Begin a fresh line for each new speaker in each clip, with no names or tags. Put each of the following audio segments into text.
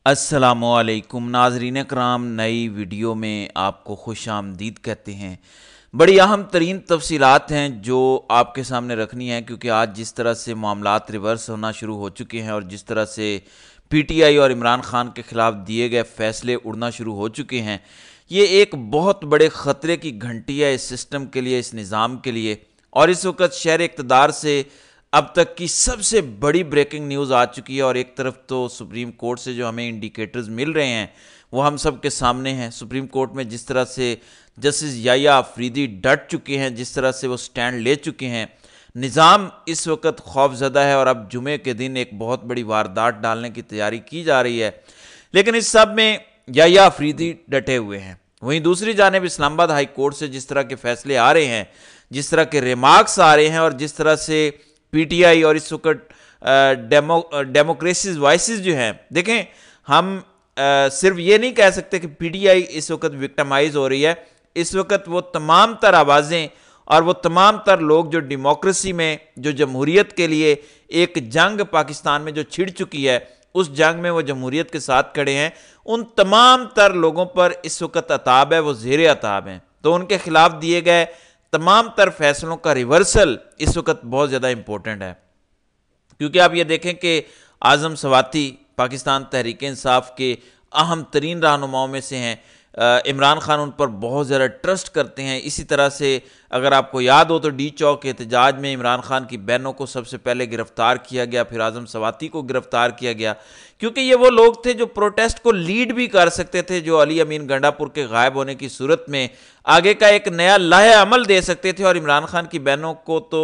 अस्सलामुअलैकुम नाज़रीन कराम, नई वीडियो में आपको खुश आमदीद कहते हैं। बड़ी अहम तरीन तफसीलात हैं जो आपके सामने रखनी है, क्योंकि आज जिस तरह से मामलात रिवर्स होना शुरू हो चुके हैं और जिस तरह से पीटीआई और इमरान खान के ख़िलाफ़ दिए गए फ़ैसले उड़ना शुरू हो चुके हैं, ये एक बहुत बड़े ख़तरे की घंटी है इस सिस्टम के लिए, इस निज़ाम के लिए। और इस वक्त शहर इक़्तिदार से अब तक की सबसे बड़ी ब्रेकिंग न्यूज़ आ चुकी है। और एक तरफ तो सुप्रीम कोर्ट से जो हमें इंडिकेटर्स मिल रहे हैं वो हम सब के सामने हैं। सुप्रीम कोर्ट में जिस तरह से जस्टिस याया अफरीदी डट चुके हैं, जिस तरह से वो स्टैंड ले चुके हैं, निज़ाम इस वक्त खौफजदा है। और अब जुमे के दिन एक बहुत बड़ी वारदात डालने की तैयारी की जा रही है, लेकिन इस सब में याया अफरीदी डटे हुए हैं। वहीं दूसरी जानिब इस्लामाबाद हाई कोर्ट से जिस तरह के फैसले आ रहे हैं, जिस तरह के रिमार्क्स आ रहे हैं और जिस तरह से पीटीआई और इस वक्त डेमोक्रेसी वॉइसेस जो हैं, देखें हम सिर्फ ये नहीं कह सकते कि पीटीआई इस वक्त विक्टिमाइज हो रही है। इस वक्त वो तमाम तर आवाज़ें और वो तमाम तर लोग जो डेमोक्रेसी में, जो जमहूरियत के लिए एक जंग पाकिस्तान में जो छिड़ चुकी है, उस जंग में वो जमहूरियत के साथ खड़े हैं, उन तमाम तर लोगों पर इस वक्त अताब है, वो ज़ेर अताब हैं। तो उनके खिलाफ दिए गए तमाम तर फैसलों का रिवर्सल इस वक्त बहुत ज़्यादा इम्पोर्टेंट है, क्योंकि आप ये देखें कि आज़म सवाती पाकिस्तान तहरीक इंसाफ के अहम तरीन रहनुमाओं में से हैं। इमरान खान उन पर बहुत ज़्यादा ट्रस्ट करते हैं। इसी तरह से अगर आपको याद हो तो डी चौक के एहतजाज में इमरान खान की बहनों को सबसे पहले गिरफ्तार किया गया, फिर आज़म सवाती को गिरफ्तार किया गया, क्योंकि ये वो लोग थे जो प्रोटेस्ट को लीड भी कर सकते थे, जो अली अमीन गंडापुर के गायब होने की सूरत में आगे का एक नया लाहे अमल दे सकते थे। और इमरान खान की बहनों को तो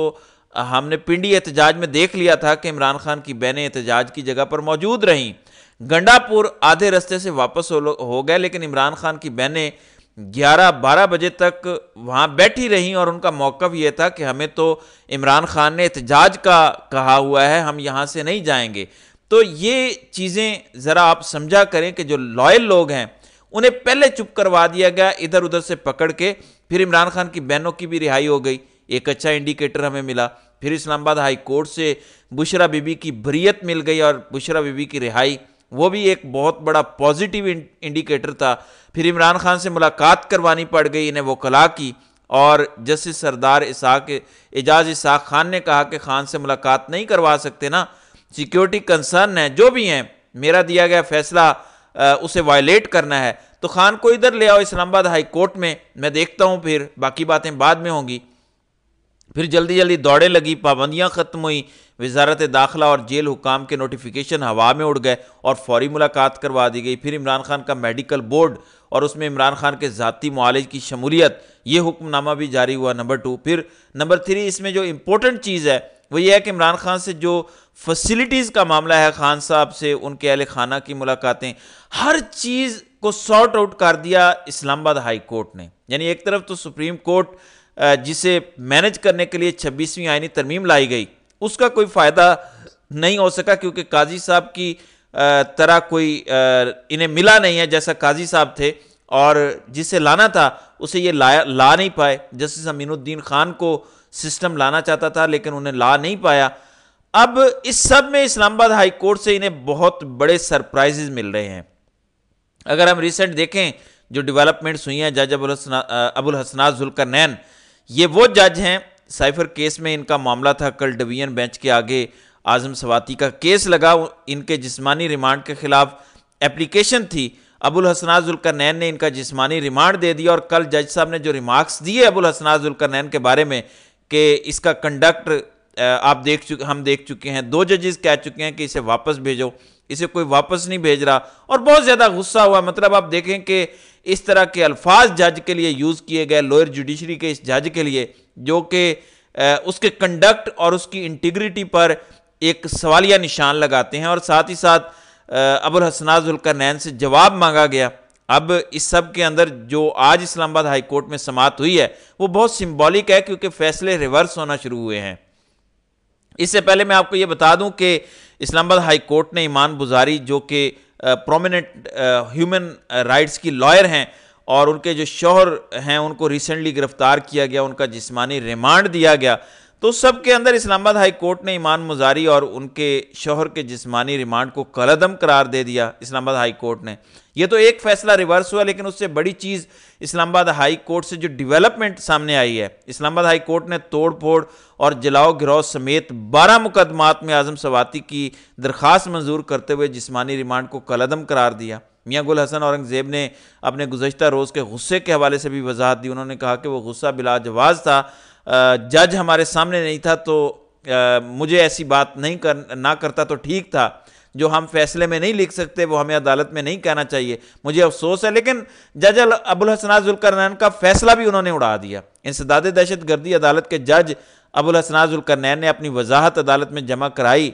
हमने पिंडी एहतजाज में देख लिया था कि इमरान खान की बहनें एहतजाज की जगह पर मौजूद रहीं। गंडापुर आधे रास्ते से वापस हो गए, लेकिन इमरान खान की बहनें 11-12 बजे तक वहाँ बैठी रहीं और उनका मौक़िफ़ ये था कि हमें तो इमरान खान ने एहतजाज का कहा हुआ है, हम यहाँ से नहीं जाएंगे। तो ये चीज़ें ज़रा आप समझा करें कि जो लॉयल लोग हैं उन्हें पहले चुप करवा दिया गया, इधर उधर से पकड़ के। फिर इमरान खान की बहनों की भी रिहाई हो गई, एक अच्छा इंडिकेटर हमें मिला। फिर इस्लामाबाद हाई कोर्ट से बुशरा बीबी की बरीयत मिल गई और बुशरा बीबी की रिहाई, वो भी एक बहुत बड़ा पॉजिटिव इंडिकेटर था। फिर इमरान खान से मुलाकात करवानी पड़ गई इन्हें वकला की, और जस्टिस सरदार एजाज इसाक खान ने कहा कि खान से मुलाकात नहीं करवा सकते ना, सिक्योरिटी कंसर्न है, जो भी हैं, मेरा दिया गया फैसला उसे वायलेट करना है, तो खान को इधर ले आओ इस्लामाबाद हाई कोर्ट में, मैं देखता हूँ, फिर बाकी बातें बाद में होंगी। फिर जल्दी जल्दी दौड़ें लगी, पाबंदियाँ ख़त्म हुई, वजारत दाखिला और जेल हुकाम के नोटिफिकेशन हवा में उड़ गए और फौरी मुलाकात करवा दी गई। फिर इमरान खान का मेडिकल बोर्ड और उसमें इमरान खान के ज़ाती मुआलिज की शमूलियत, ये हुक्मनामा भी जारी हुआ, नंबर 2। फिर नंबर 3, इसमें जो इम्पोर्टेंट चीज़ है वो ये है कि इमरान खान से जो फैसिलिटीज़ का मामला है, खान साहब से उनके अहले खाना की मुलाकातें, हर चीज़ को सॉर्ट आउट कर दिया इस्लामाबाद हाई कोर्ट ने। यानी एक तरफ तो सुप्रीम कोर्ट जिसे मैनेज करने के लिए 26वीं आईनी तरमीम लाई गई, उसका कोई फ़ायदा नहीं हो सका, क्योंकि काजी साहब की तरह कोई इन्हें मिला नहीं है जैसा काजी साहब थे, और जिसे लाना था उसे ये ला नहीं पाए। जस्टिस अमीनुद्दीन खान को सिस्टम लाना चाहता था, लेकिन उन्हें ला नहीं पाया। अब इस सब में इस्लामाबाद हाई कोर्ट से इन्हें बहुत बड़े सरप्राइजेज मिल रहे हैं। अगर हम रिसेंट देखें जो डेवलपमेंट्स हुई हैं, जज अबुल हसनात जुल्करनैन, ये वो जज हैं, साइफर केस में इनका मामला था, कल डिवीजन बेंच के आगे आज़म सवाती का केस लगा, इनके जिस्मानी रिमांड के खिलाफ एप्लीकेशन थी। अबुल हसनात जुल्करनैन ने इनका जिस्मानी रिमांड दे दिया, और कल जज साहब ने जो रिमार्क्स दिए अबुल हसनात जुल्करनैन के बारे में कि इसका कंडक्ट हम देख चुके हैं, 2 जजेस कह चुके हैं कि इसे वापस भेजो, इसे कोई वापस नहीं भेज रहा, और बहुत ज़्यादा गुस्सा हुआ। मतलब आप देखें कि इस तरह के अल्फाज जज के लिए यूज़ किए गए, लोअर जुडिशरी के इस जज के लिए, जो कि उसके कंडक्ट और उसकी इंटीग्रिटी पर एक सवालिया निशान लगाते हैं। और साथ ही साथ अबुल हसनात जुल्करनैन से जवाब मांगा गया। अब इस सब के अंदर जो आज इस्लामाबाद हाई कोर्ट में समाअत हुई है वो बहुत सिंबॉलिक है, क्योंकि फैसले रिवर्स होना शुरू हुए हैं। इससे पहले मैं आपको ये बता दूं कि इस्लामाबाद हाई कोर्ट ने ईमान बुजारी, जो कि प्रोमिनेंट ह्यूमन राइट्स की लॉयर हैं और उनके जो शौहर हैं उनको रिसेंटली गिरफ्तार किया गया, उनका जिस्मानी रिमांड दिया गया, तो सब के अंदर इस्लामाबाद हाई कोर्ट ने ईमान मुजारी और उनके शौहर के जिस्मानी रिमांड को कलअदम करार दे दिया। इस्लामाबाद हाई कोर्ट ने, ये तो एक फैसला रिवर्स हुआ, लेकिन उससे बड़ी चीज़ इस्लामाबाद हाई कोर्ट से जो डेवलपमेंट सामने आई है, इस्लामाबाद हाई कोर्ट ने तोड़ फोड़ और जलाओ गिराओ समेत 12 मुकदमात में आजम सवाती की दरख्वास्त मंजूर करते हुए जिस्मानी रिमांड को कलअदम करार दिया। मियां गुल हसन औरंगज़ेब ने अपने गुज़श्ता रोज़ के गुस्से के हवाले से भी वजाहत दी। उन्होंने कहा कि वो गुस्सा बिलाजवाज़ था, जज हमारे सामने नहीं था तो मुझे ऐसी बात ना करता तो ठीक था। जो हम फैसले में नहीं लिख सकते वो हमें अदालत में नहीं कहना चाहिए, मुझे अफसोस है। लेकिन जज अबुल हसनात ज़ुल्करनैन का फैसला भी उन्होंने उड़ा दिया। इंसदाद दहशत गर्दी अदालत के जज अबुल हसनात ज़ुल्करनैन ने अपनी वजाहत अदालत में जमा कराई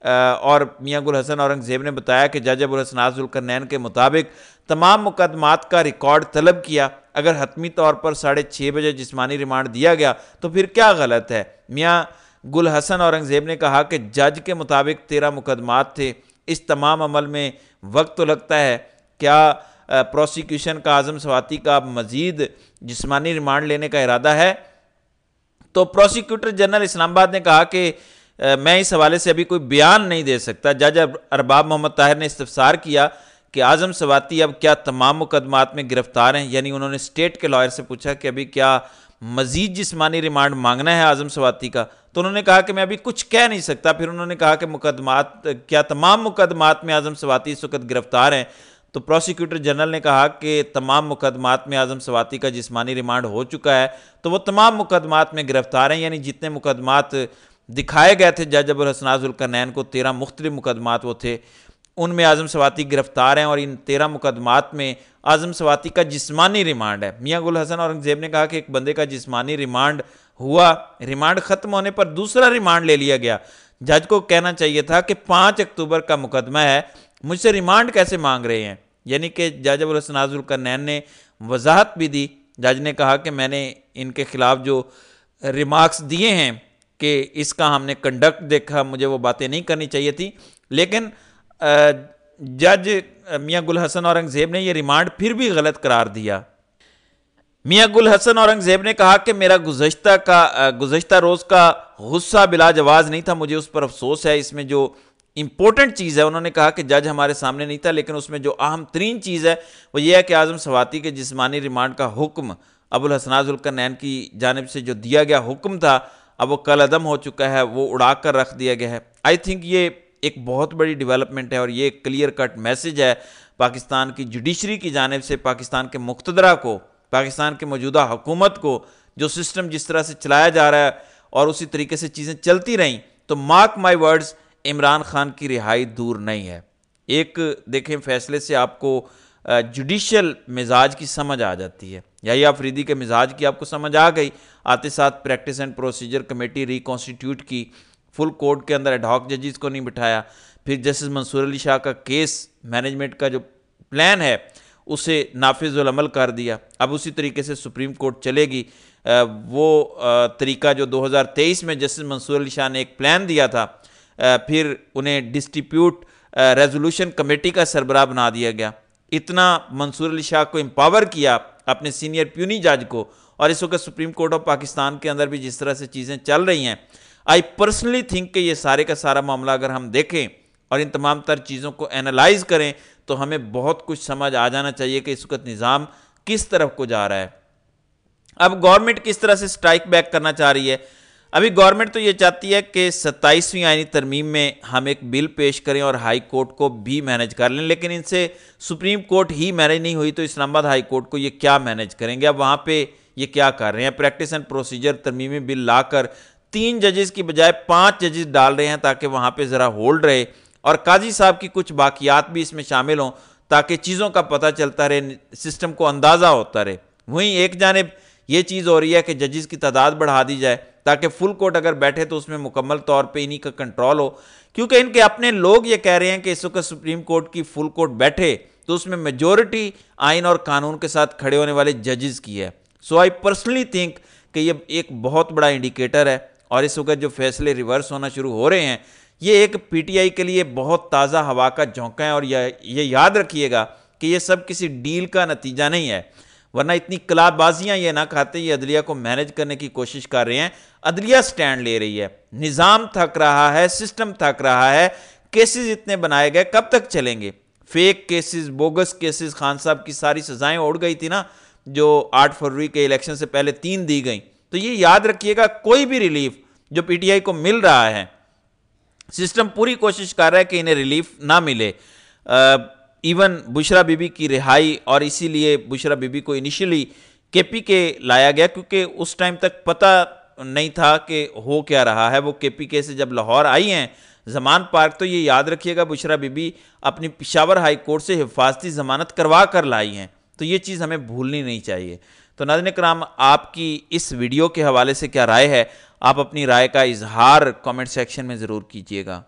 और मियां गुल हसन औरंगज़ेब ने बताया कि जज अबुल हसनात ज़ुल्करनैन के मुताबिक तमाम मुकदमात का रिकॉर्ड तलब किया। अगर हतमी तौर पर 6:30 बजे जिस्मानी रिमांड दिया गया तो फिर क्या गलत है। मियां गुल हसन औरंगज़ेब ने कहा कि जज के मुताबिक 13 मुकदमात थे, इस तमाम अमल में वक्त तो लगता है, क्या प्रोसिक्यूशन का आज़म सवाती का मज़ीद जिस्मानी रिमांड लेने का इरादा है? तो प्रोसिक्यूटर जनरल इस्लामाबाद ने कहा कि मैं इस हवाले से अभी कोई बयान नहीं दे सकता। जज अरबाब मोहम्मद ताहिर ने इस्तफसार किया कि आज़म सवाती अब क्या तमाम मुकदमात में गिरफ्तार हैं, यानी उन्होंने स्टेट के लॉयर से पूछा कि अभी क्या मजीद जिस्मानी रिमांड मांगना है आज़म सवाती का, तो उन्होंने कहा कि मैं अभी कुछ कह नहीं सकता। फिर उन्होंने कहा कि मुकदमात क्या तमाम मुकदमात में आज़म सवाती इस वक्त गिरफ्तार हैं, तो प्रोसिक्यूटर जनरल ने कहा कि तमाम मुकदमात में आज़म सवाती का जिस्मानी रिमांड हो चुका है, तो वो तमाम मुकदमात में गिरफ्तार हैं, यानी जितने मुकदमात दिखाए गए थे जज अबुल हसनात ज़ुल्करनैन को, 13 मुख्तलिफ मुकदमात वो थे, उनमें आज़म सवाती गिरफ्तार हैं और इन 13 मुकदमात में आज़म सवाती का जिस्मानी रिमांड है। मियां गुल हसन औरंगज़ेब ने कहा कि एक बंदे का जिस्मानी रिमांड हुआ, रिमांड ख़त्म होने पर दूसरा रिमांड ले लिया गया। जज को कहना चाहिए था कि 5 अक्टूबर का मुकदमा है, मुझसे रिमांड कैसे मांग रहे हैं। यानी कि जज अबुल हसनात ज़ुल्करनैन ने वजाहत भी दी। जज ने कहा कि मैंने इनके खिलाफ जो रिमार्क्स दिए हैं कि इसका हमने कंडक्ट देखा, मुझे वो बातें नहीं करनी चाहिए थी, लेकिन जज मियां गुल हसन औरंगज़ेब ने यह रिमांड फिर भी गलत करार दिया। मियां गुल हसन औरंगज़ेब ने कहा कि मेरा गुज़श्ता रोज़ का गुस्सा बिलाजवाज़ नहीं था, मुझे उस पर अफसोस है। इसमें जो इंपॉर्टेंट चीज़ है, उन्होंने कहा कि जज हमारे सामने नहीं था, लेकिन उसमें जो अहम तरीन चीज़ है वो ये है कि आज़म सवाती के जिस्मानी रिमांड का हुक्म अबुल हसनात ज़ुल्करनैन की जानिब से जो दिया गया हुक्म था, अब वो कलअदम हो चुका है, वो उड़ा कर रख दिया गया है। आई थिंक ये एक बहुत बड़ी डेवलपमेंट है और ये एक क्लियर कट मैसेज है पाकिस्तान की जुडिशरी की जानिब से, पाकिस्तान के मुक़्तदरा को, पाकिस्तान के मौजूदा हुकूमत को, जो सिस्टम जिस तरह से चलाया जा रहा है और उसी तरीके से चीज़ें चलती रहीं तो mark my words, Imran Khan की रिहाई दूर नहीं है। एक देखें फैसले से आपको जुडिशल मिजाज की समझ आ जाती है। याहिया अफरीदी के मिजाज की आपको समझ आ गई, आते साथ practice and procedure committee reconstitute की, फुल कोर्ट के अंदर एडहॉक जजेस को नहीं बिठाया, फिर जस्टिस मंसूर अली शाह का केस मैनेजमेंट का जो प्लान है उसे नाफिजुल अमल कर दिया। अब उसी तरीके से सुप्रीम कोर्ट चलेगी। वो तरीका जो 2023 में जस्टिस मंसूर अली शाह ने एक प्लान दिया था, फिर उन्हें डिस्ट्रीब्यूट रेजोल्यूशन कमेटी का सरबराह बना दिया गया। इतना मंसूर अली शाह को एम्पावर किया अपने सीनियर प्यूनी जज को, और इस वक्त सुप्रीम कोर्ट ऑफ पाकिस्तान के अंदर भी जिस तरह से चीज़ें चल रही हैं, आई पर्सनली थिंक कि ये सारे का सारा मामला अगर हम देखें और इन तमाम तर चीज़ों को एनालाइज करें तो हमें बहुत कुछ समझ आ जाना चाहिए कि इस वक्त निज़ाम किस तरफ को जा रहा है। अब गवर्नमेंट किस तरह से स्ट्राइक बैक करना चाह रही है। अभी गवर्नमेंट तो ये चाहती है कि 27वीं आईनी तरमीम में हम एक बिल पेश करें और हाई कोर्ट को भी मैनेज कर लें, लेकिन इनसे सुप्रीम कोर्ट ही मैनेज नहीं हुई तो इस्लामाबाद हाई कोर्ट को ये क्या मैनेज करेंगे। अब वहाँ पे ये क्या कर रहे हैं, प्रैक्टिस एंड प्रोसीजर तरमीमी बिल लाकर 3 जजेस की बजाय 5 जजेस डाल रहे हैं ताकि वहाँ पे ज़रा होल्ड रहे और काजी साहब की कुछ बाकियात भी इसमें शामिल हों ताकि चीज़ों का पता चलता रहे, सिस्टम को अंदाज़ा होता रहे। वहीं एक जानिब ये चीज़ हो रही है कि जजेस की तादाद बढ़ा दी जाए ताकि फुल कोर्ट अगर बैठे तो उसमें मुकम्मल तौर पे इन्हीं का कंट्रोल हो, क्योंकि इनके अपने लोग ये कह रहे हैं कि इस वक्त सुप्रीम कोर्ट की फुल कोर्ट बैठे तो उसमें मेजॉरिटी आइन और कानून के साथ खड़े होने वाले जजेस की है। सो आई पर्सनली थिंक कि ये एक बहुत बड़ा इंडिकेटर है और इस वक्त जो फैसले रिवर्स होना शुरू हो रहे हैं ये एक पीटीआई के लिए बहुत ताज़ा हवा का झोंका है। और ये याद रखिएगा कि ये सब किसी डील का नतीजा नहीं है। वरना इतनी कलाबाजियां ये ना खाते, ये अदलिया को मैनेज करने की कोशिश कर रहे हैं। अदलिया स्टैंड ले रही है, निज़ाम थक रहा है, सिस्टम थक रहा है, केसेस इतने बनाए गए, कब तक चलेंगे? Fake cases, bogus cases, Khan साहब की सारी सजाएं उड़ गई थी ना, जो 8 फरवरी के इलेक्शन से पहले 3 दी गई। तो ये याद रखिएगा, कोई भी रिलीफ जो पीटीआई को मिल रहा है, सिस्टम पूरी कोशिश कर रहा है कि इन्हें रिलीफ ना मिले। इवन बुशरा बीबी की रिहाई, और इसीलिए बुशरा बीबी को इनिशियली केपी के लाया गया, क्योंकि उस टाइम तक पता नहीं था कि हो क्या रहा है। वो केपी के से जब लाहौर आई हैं जमान पार्क, तो ये याद रखिएगा बुशरा बीबी अपनी पेशावर हाई कोर्ट से हिफाजती जमानत करवा कर लाई हैं। तो ये चीज़ हमें भूलनी नहीं चाहिए। तो नाज़रीन कराम, आपकी इस वीडियो के हवाले से क्या राय है? आप अपनी राय का इजहार कमेंट सेक्शन में ज़रूर कीजिएगा।